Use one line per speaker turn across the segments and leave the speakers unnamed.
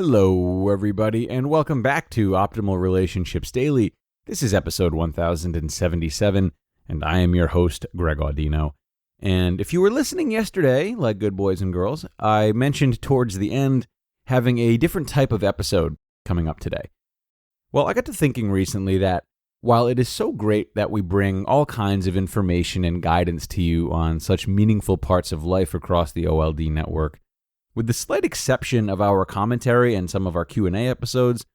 Hello, everybody, and welcome back to Optimal Relationships Daily. This is episode 1077, and I am your host, Greg Audino. And if you were listening yesterday, like good boys and girls, I mentioned towards the end having a different type of episode coming up today. Well, I got to thinking recently that while it is so great that we bring all kinds of information and guidance to you on such meaningful parts of life across the OLD network, with the slight exception of our commentary and some of our Q&A episodes,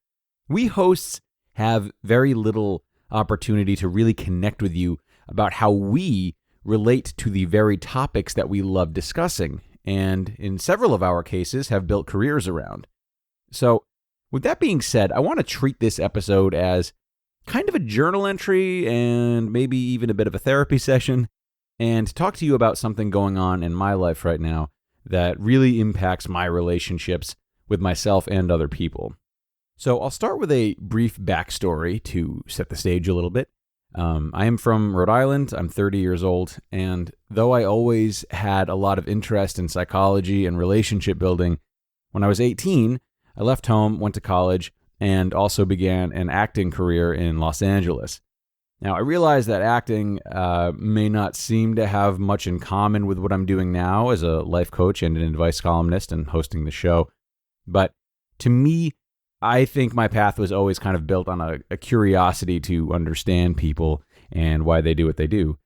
we hosts have very little opportunity to really connect with you about how we relate to the very topics that we love discussing, and in several of our cases have built careers around. So, with that being said, I want to treat this episode as kind of a journal entry and maybe even a bit of a therapy session, and talk to you about something going on in my life right now that really impacts my relationships with myself and other people. So I'll start with a brief backstory to set the stage a little bit. I am from Rhode Island. I'm 30 years old, and though I always had a lot of interest in psychology and relationship building, when I was 18, I left home, went to college, and also began an acting career in Los Angeles. Now, I realize that acting may not seem to have much in common with what I'm doing now as a life coach and an advice columnist and hosting the show, but to me, I think my path was always kind of built on a curiosity to understand people and why they do what they do.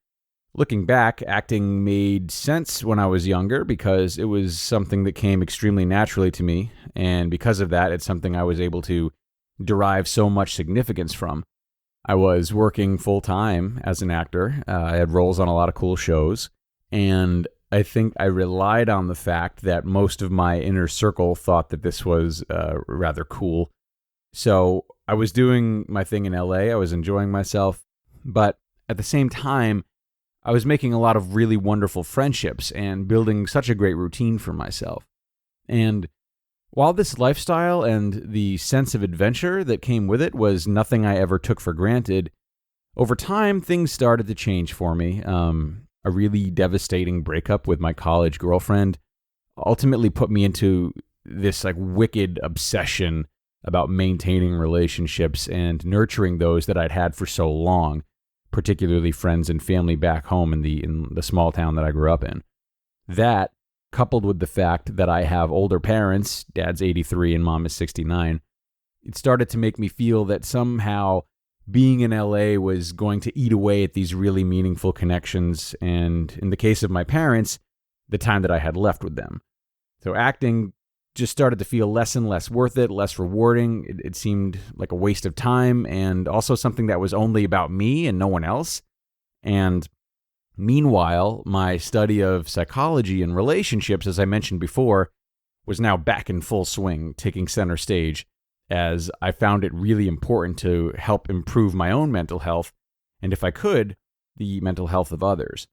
Looking back, acting made sense when I was younger because it was something that came extremely naturally to me, and because of that, it's something I was able to derive so much significance from. I was working full-time as an actor. I had roles on a lot of cool shows, and I think I relied on the fact that most of my inner circle thought that this was rather cool. So I was doing my thing in LA. I was enjoying myself, but at the same time, I was making a lot of really wonderful friendships and building such a great routine for myself. And while this lifestyle and the sense of adventure that came with it was nothing I ever took for granted, over time, things started to change for me. A really devastating breakup with my college girlfriend ultimately put me into this wicked obsession about maintaining relationships and nurturing those that I'd had for so long, particularly friends and family back home in the small town that I grew up in. That, coupled with the fact that I have older parents, dad's 83 and mom is 69, it started to make me feel that somehow being in LA was going to eat away at these really meaningful connections, and in the case of my parents, the time that I had left with them. So acting just started to feel less and less worth it, less rewarding. It seemed like a waste of time, and also something that was only about me and no one else. And meanwhile, my study of psychology and relationships, as I mentioned before, was now back in full swing, taking center stage, as I found it really important to help improve my own mental health, and if I could, the mental health of others.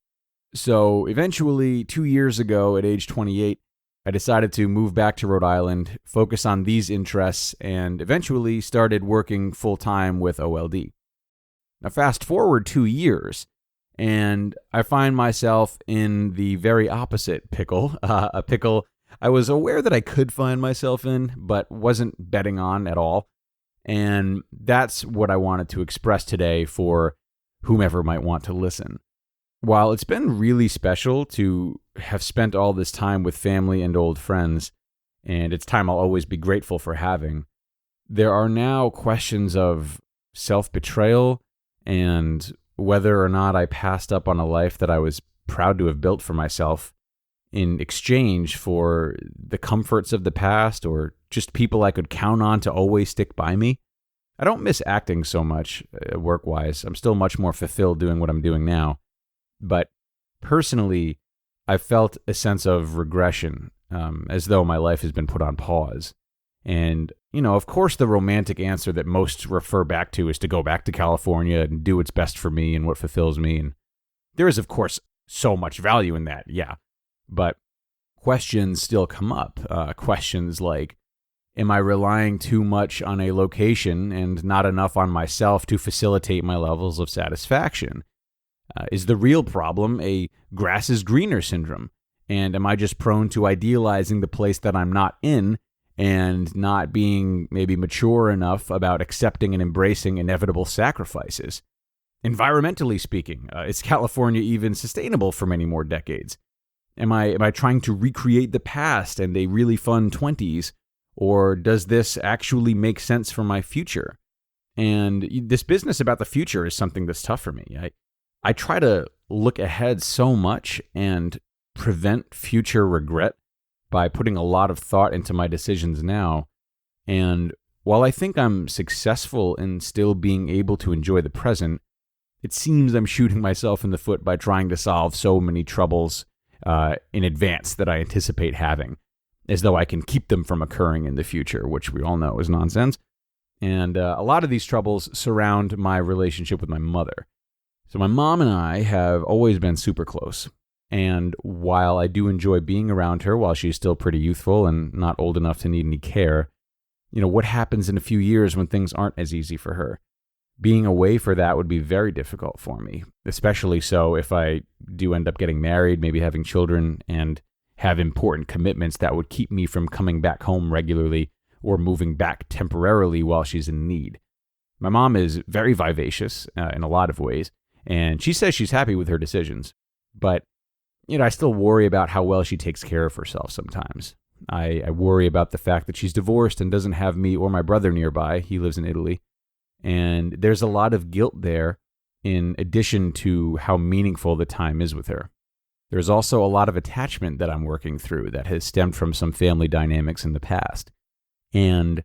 So eventually, 2 years ago, at age 28, I decided to move back to Rhode Island, focus on these interests, and eventually started working full-time with OLD. Now fast forward 2 years, and I find myself in the very opposite pickle, a pickle I was aware that I could find myself in, but wasn't betting on at all. And that's what I wanted to express today for whomever might want to listen. While it's been really special to have spent all this time with family and old friends, and it's time I'll always be grateful for having, there are now questions of self-betrayal and whether or not I passed up on a life that I was proud to have built for myself in exchange for the comforts of the past or just people I could count on to always stick by me. I don't miss acting so much work-wise. I'm still much more fulfilled doing what I'm doing now. But personally, I felt a sense of regression, as though my life has been put on pause. And, of course, the romantic answer that most refer back to is to go back to California and do what's best for me and what fulfills me. And there is, of course, so much value in that, yeah. But questions still come up. Questions like, am I relying too much on a location and not enough on myself to facilitate my levels of satisfaction? Is the real problem a grass is greener syndrome? And am I just prone to idealizing the place that I'm not in and not being maybe mature enough about accepting and embracing inevitable sacrifices. Environmentally speaking, is California even sustainable for many more decades? Am I trying to recreate the past and a really fun 20s, or does this actually make sense for my future? And this business about the future is something that's tough for me. I try to look ahead so much and prevent future regret by putting a lot of thought into my decisions now. And while I think I'm successful in still being able to enjoy the present, it seems I'm shooting myself in the foot by trying to solve so many troubles in advance that I anticipate having, as though I can keep them from occurring in the future, which we all know is nonsense. And a lot of these troubles surround my relationship with my mother. So my mom and I have always been super close. And while I do enjoy being around her while she's still pretty youthful and not old enough to need any care, what happens in a few years when things aren't as easy for her? Being away for that would be very difficult for me, especially so if I do end up getting married, maybe having children, and have important commitments that would keep me from coming back home regularly or moving back temporarily while she's in need. My mom is very vivacious in a lot of ways, and she says she's happy with her decisions. But, I still worry about how well she takes care of herself sometimes. I worry about the fact that she's divorced and doesn't have me or my brother nearby. He lives in Italy. And there's a lot of guilt there in addition to how meaningful the time is with her. There's also a lot of attachment that I'm working through that has stemmed from some family dynamics in the past. And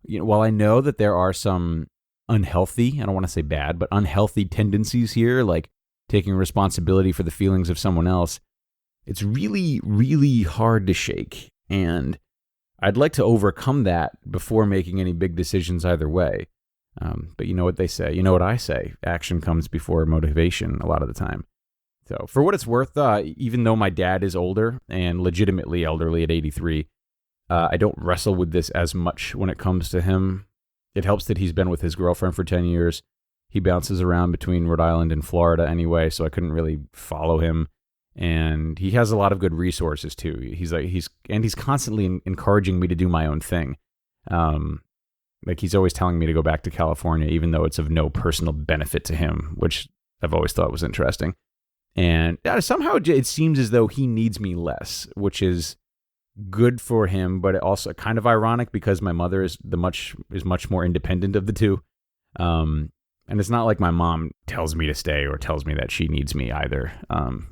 while I know that there are some unhealthy, I don't want to say bad, but unhealthy tendencies here, like taking responsibility for the feelings of someone else, it's really, really hard to shake. And I'd like to overcome that before making any big decisions either way. But you know what they say, you know what I say, action comes before motivation a lot of the time. So for what it's worth, even though my dad is older and legitimately elderly at 83, I don't wrestle with this as much when it comes to him. It helps that he's been with his girlfriend for 10 years. He bounces around between Rhode Island and Florida anyway, so I couldn't really follow him. And he has a lot of good resources too. He's constantly encouraging me to do my own thing. He's always telling me to go back to California, even though it's of no personal benefit to him, which I've always thought was interesting. And somehow it seems as though he needs me less, which is good for him, but also kind of ironic because my mother is much more independent of the two. And it's not like my mom tells me to stay or tells me that she needs me either.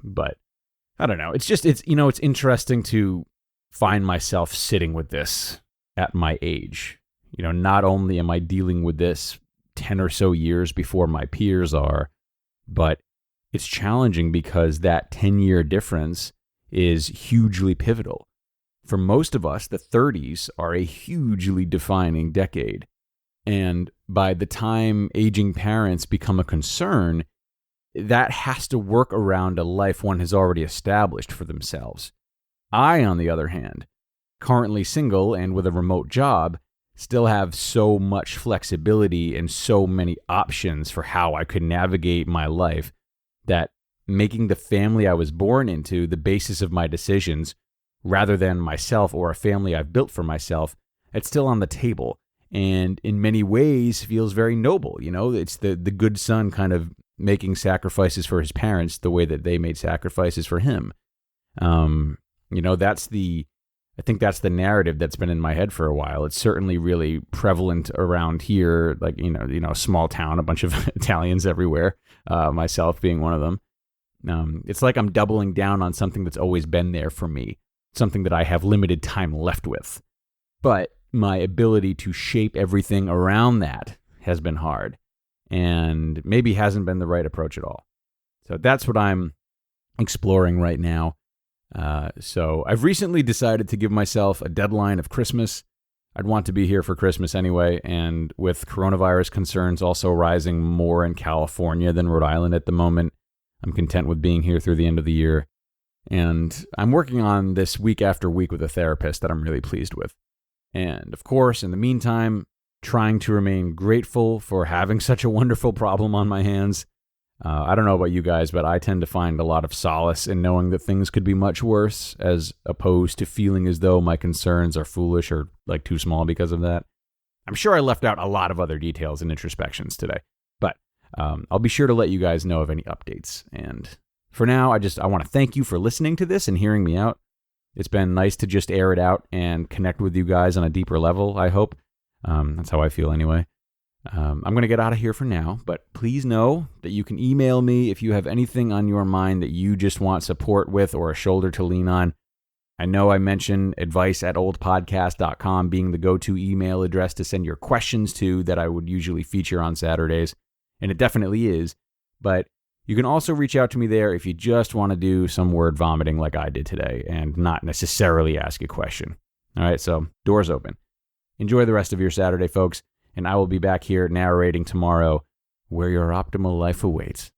But I don't know. It's interesting to find myself sitting with this at my age. Not only am I dealing with this 10 or so years before my peers are, but it's challenging because that 10-year difference is hugely pivotal. For most of us, the 30s are a hugely defining decade. And by the time aging parents become a concern, that has to work around a life one has already established for themselves. I, on the other hand, currently single and with a remote job, still have so much flexibility and so many options for how I could navigate my life that making the family I was born into the basis of my decisions, rather than myself or a family I've built for myself, it's still on the table. And in many ways feels very noble. It's the good son kind of making sacrifices for his parents the way that they made sacrifices for him. I think that's the narrative that's been in my head for a while. It's certainly really prevalent around here, like, a small town, a bunch of Italians everywhere, myself being one of them. It's like I'm doubling down on something that's always been there for me, something that I have limited time left with. But my ability to shape everything around that has been hard and maybe hasn't been the right approach at all. So that's what I'm exploring right now. So I've recently decided to give myself a deadline of Christmas. I'd want to be here for Christmas anyway, and with coronavirus concerns also rising more in California than Rhode Island at the moment, I'm content with being here through the end of the year. And I'm working on this week after week with a therapist that I'm really pleased with. And of course, in the meantime, trying to remain grateful for having such a wonderful problem on my hands. I don't know about you guys, but I tend to find a lot of solace in knowing that things could be much worse, as opposed to feeling as though my concerns are foolish or like too small because of that. I'm sure I left out a lot of other details and introspections today, but I'll be sure to let you guys know of any updates. And for now, I want to thank you for listening to this and hearing me out. It's been nice to just air it out and connect with you guys on a deeper level, I hope. That's how I feel anyway. I'm going to get out of here for now, but please know that you can email me if you have anything on your mind that you just want support with or a shoulder to lean on. I know I mentioned advice@oldpodcast.com being the go-to email address to send your questions to that I would usually feature on Saturdays, and it definitely is, but you can also reach out to me there if you just want to do some word vomiting like I did today and not necessarily ask a question. All right, so doors open. Enjoy the rest of your Saturday, folks. And I will be back here narrating tomorrow where your optimal life awaits.